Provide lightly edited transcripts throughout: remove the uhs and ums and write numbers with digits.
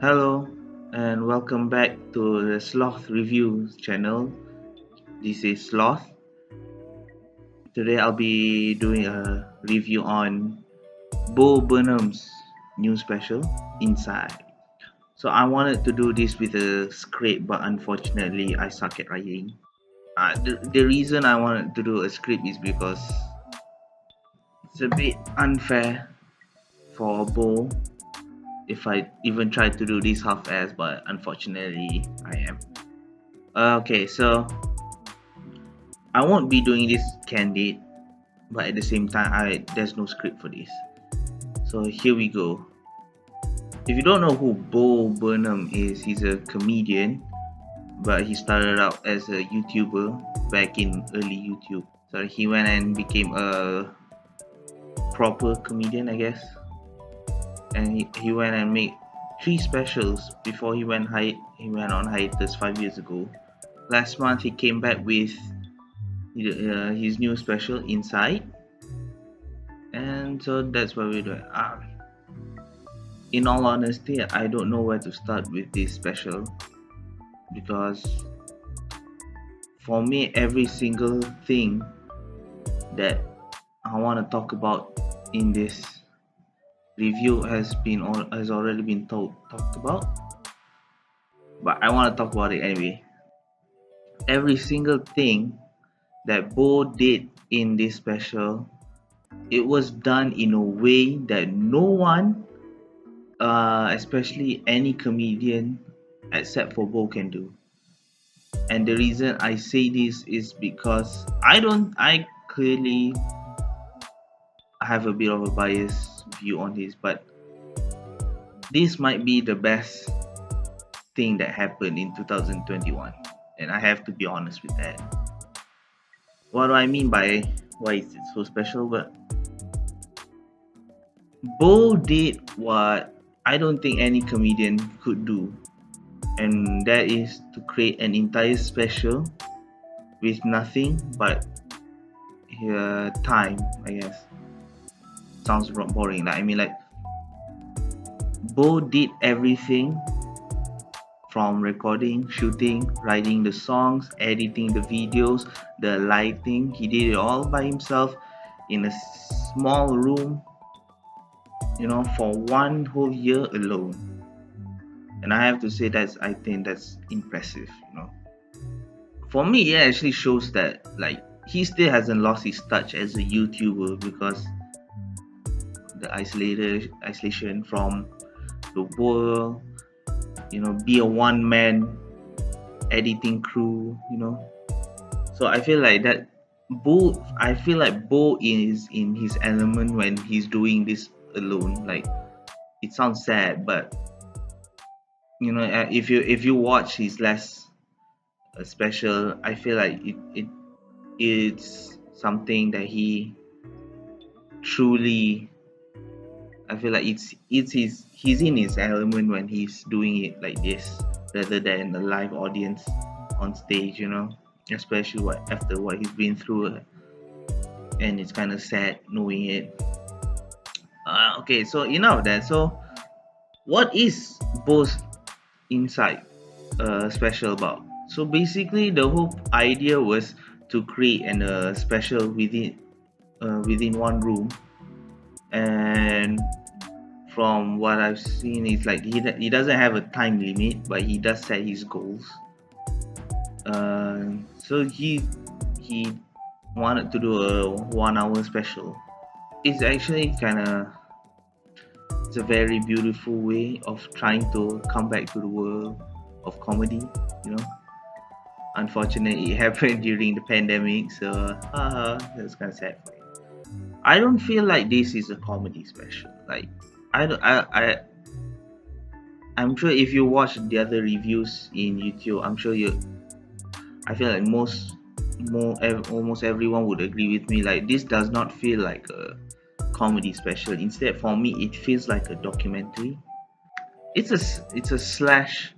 Hello and welcome back to the Sloth Reviews channel. This is Sloth. Today I'll be doing a review on Bo Burnham's new special, Inside. So I wanted to do this with a script, but unfortunately I suck at writing. The reason I wanted to do a script is because it's a bit unfair for Bo if I even try to do this half-ass, but unfortunately I am. Okay, so I won't be doing this candid, but at the same time, there's no script for this. So here we go. If you don't know who Bo Burnham is, he's a comedian, but he started out as a YouTuber back in early YouTube. So he went and became a proper comedian, I guess. And he went and made 3 specials before he went on hiatus 5 years ago. Last month he came back with his new special, Inside, and so that's what we're doing. In all honesty, I don't know where to start with this special, because for me every single thing that I want to talk about in this review has already been talked about, but I want to talk about it anyway. Every single thing that Bo did in this special, it was done in a way that no one, especially any comedian except for Bo, can do. And the reason I say this is because I clearly have a bit of a biased view on this, but this might be the best thing that happened in 2021, and I have to be honest with that. What do I mean by why is it so special? But Bo did what I don't think any comedian could do, and that is to create an entire special with nothing but time, I guess. Sounds boring. I mean, like, Bo did everything from recording, shooting, writing the songs, editing the videos, the lighting. He did it all by himself in a small room, for 1 whole year alone. And I have to say I think that's impressive. For me, it actually shows that, like, he still hasn't lost his touch as a YouTuber, because the isolation from the world, be a one-man editing crew. So I feel like Bo is in his element when he's doing this alone. Like, it sounds sad, but if you watch his last special, I feel like it's something that he truly, I feel like he's in his element when he's doing it like this, rather than a live audience on stage, especially after what he's been through, and it's kind of sad knowing it. Okay, so enough of that. So what is Bo's Inside special about? So basically the whole idea was to create a special within one room, and from what I've seen, it's like he doesn't have a time limit, but he does set his goals. So he wanted to do a 1 hour special. It's actually it's a very beautiful way of trying to come back to the world of comedy. Unfortunately, it happened during the pandemic, so that's kind of sad for me. I don't feel like this is a comedy special. Like, I don't I'm sure if you watch the other reviews in YouTube, I feel like almost everyone would agree with me. Like, this does not feel like a comedy special. Instead, for me, it feels like a documentary. It's a slash.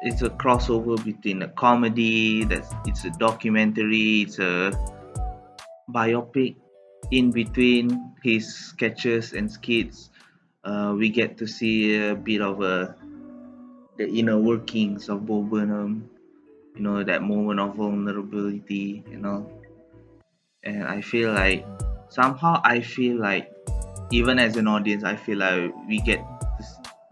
It's a crossover between a comedy, it's a documentary, it's a biopic. In between his sketches and skits, we get to see a bit of a the inner workings of Bo Burnham, that moment of vulnerability, and I feel like somehow I feel like even as an audience, I feel like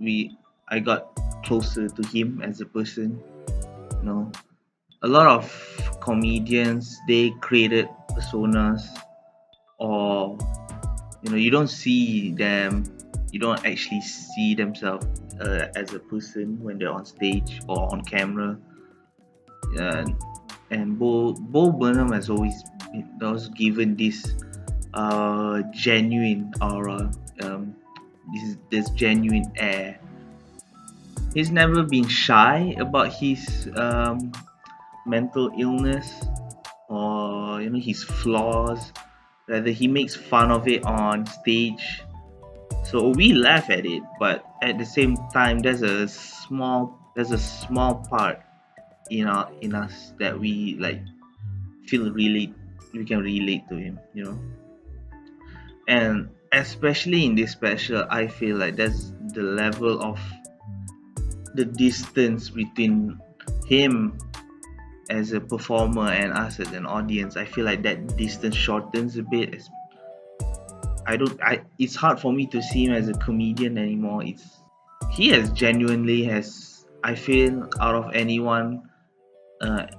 we I got closer to him as a person. You know, a lot of comedians, they created personas, or you don't see them, you don't actually see themselves as a person when they're on stage or on camera. And Bo Burnham has always was given this genuine aura, this genuine air. He's never been shy about his mental illness, or his flaws. Rather, he makes fun of it on stage, so we laugh at it. But at the same time, there's a small part in us that we like feel relate we can relate to him. And especially in this special, I feel like that's the level of the distance between him as a performer and us as an audience. I feel like that distance shortens a bit. It's hard for me to see him as a comedian anymore. He has genuinely has, I feel, out of anyone,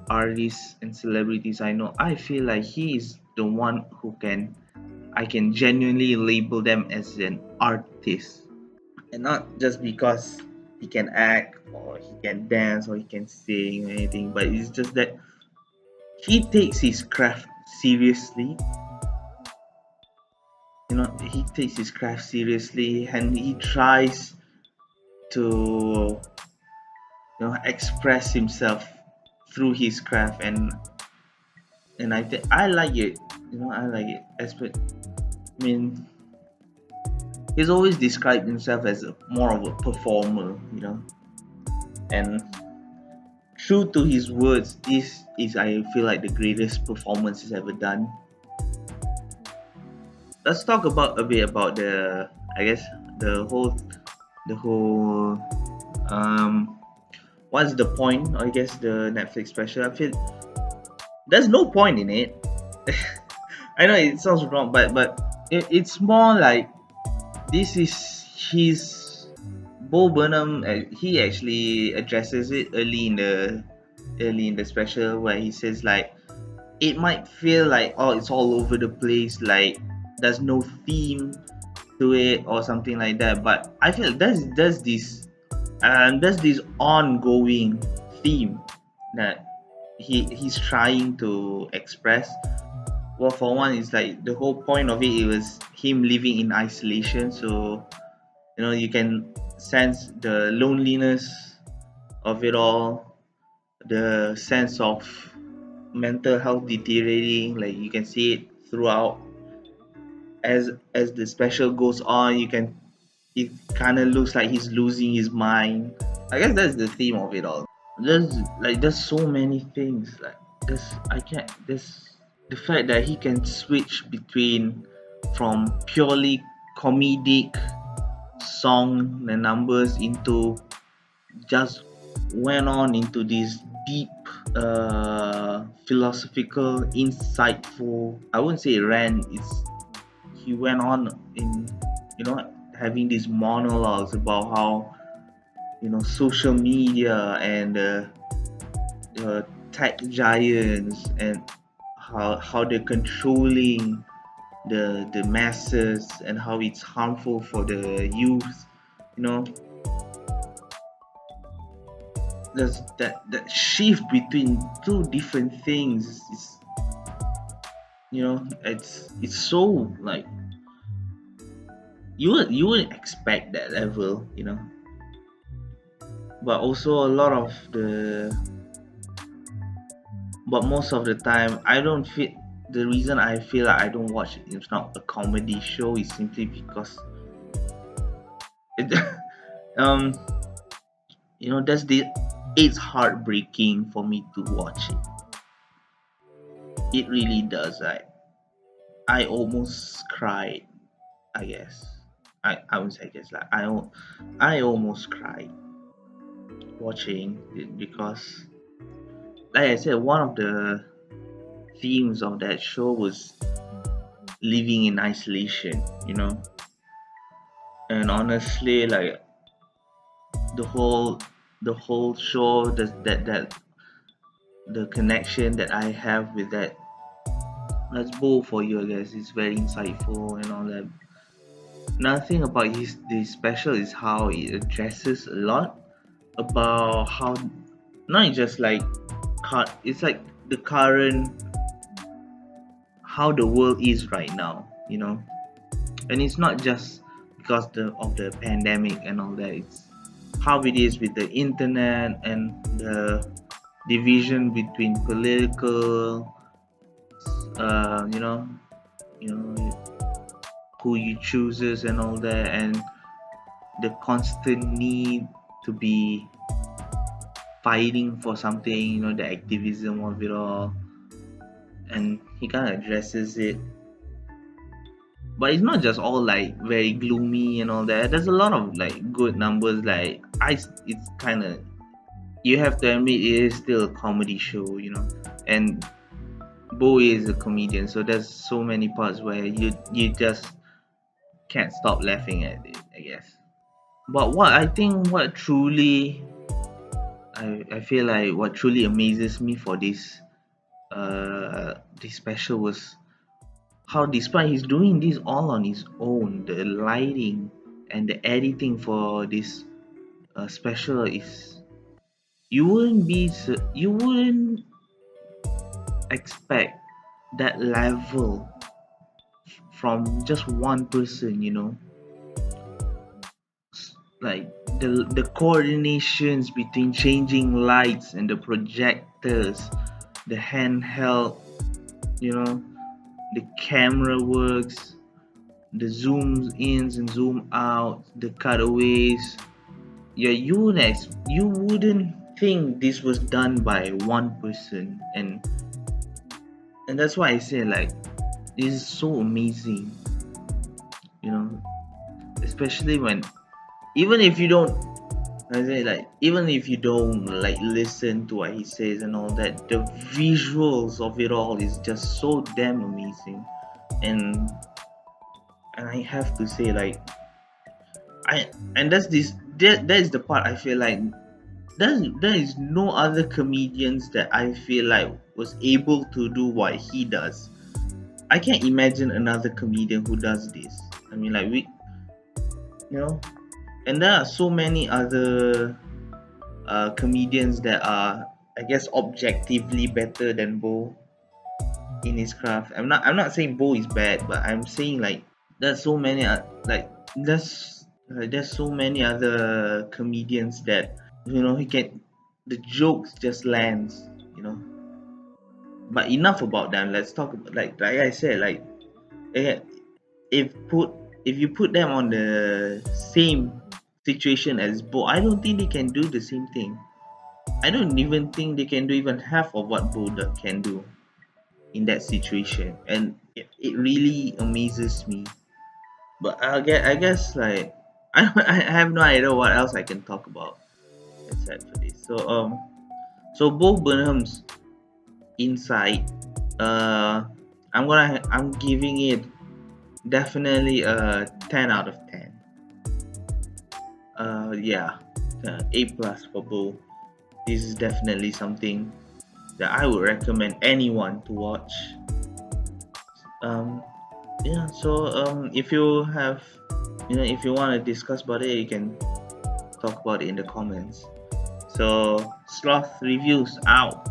artists and celebrities I know, I feel like he is the one I can genuinely label them as an artist, and not just because he can act or he can dance or he can sing or anything, but it's just that he takes his craft seriously. He takes his craft seriously, and he tries to express himself through his craft. And I like it. I like it. I mean, he's always described himself as more of a performer, and true to his words, this is, I feel like, the greatest performance he's ever done. Let's talk about a bit about I guess, the whole what's the point? I guess the Netflix special. I feel there's no point in it. I know it sounds wrong, but it's more like this is his Bo Burnham. He actually addresses it early in the special, where he says like it might feel like, oh, it's all over the place, like there's no theme to it or something like that. But I feel there's this ongoing theme that he's trying to express. Well, for one, it's like the whole point of it was him living in isolation, so you can sense the loneliness of it all, the sense of mental health deteriorating. Like, you can see it throughout. As the special goes on, it kind of looks like he's losing his mind. I guess that's the theme of it all. There's so many things, like there's the fact that he can switch between from purely comedic song and numbers into just went on into this deep, philosophical, insightful, I wouldn't say rant. He went on in having these monologues about how social media and tech giants, and how they're controlling the masses, and how it's harmful for the youth. you know there's that shift between two different things. It's so, like, you wouldn't expect that level. But also, but most of the time, I don't feel the reason I feel like I don't watch it, it's not a comedy show, is simply because it um that's it's heartbreaking for me to watch it really does. I almost cried, I guess. I would say, I guess, like I almost cried. watching it because, like I said, one of the themes of that show was living in isolation, and honestly, like the whole the whole show, that the connection that I have with that's both for you, I guess. It's very insightful and all that. Another thing about this special is how it addresses a lot about how not just like it's like the current how the world is right now, and it's not just because of the pandemic and all that. It's how it is with the internet and the division between political, uh, you know, who you chooses and all that, and the constant need to be fighting for something, the activism of it all, and he kind of addresses it. But it's not just all like very gloomy and all that. There's a lot of like good numbers. Like it's kind of, you have to admit, it is still a comedy show, and Bo is a comedian, so there's so many parts where you just can't stop laughing at it, I guess. But what truly I feel like what truly amazes me for this special was how, despite he's doing this all on his own, the lighting and the editing for this special is, you wouldn't expect that level from just one person, like the coordinations between changing lights and the projectors, the handheld, the camera works, the zooms ins and zoom out, the cutaways. Yeah, you wouldn't think this was done by one person, and that's why I say, like, this is so amazing, especially when, even if you don't I say, like, even if you don't like listen to what he says and all that, the visuals of it all is just so damn amazing. And I have to say, like, I and that is the part I feel like there is no other comedians that I feel like was able to do what he does. I can't imagine another comedian who does this. I mean, like, and there are so many other comedians that are, I guess, objectively better than Bo in his craft. I'm not saying Bo is bad, but I'm saying, like, there's so many like there's so many other comedians that, he can, the jokes just lands, but enough about them. Let's talk about, like I said, like, eh, if put if you put them on the same situation as Bo, I don't think they can do the same thing. I don't even think they can do even half of what Bo can do in that situation, and it really amazes me. But I guess, like, I have no idea what else I can talk about except for this. So Bo Burnham's insight, uh, I'm giving it definitely a 10 out of 10. Yeah, A plus for Bo. This is definitely something that I would recommend anyone to watch. Yeah, so if you have, if you want to discuss about it, you can talk about it in the comments. So, Sloth Reviews out.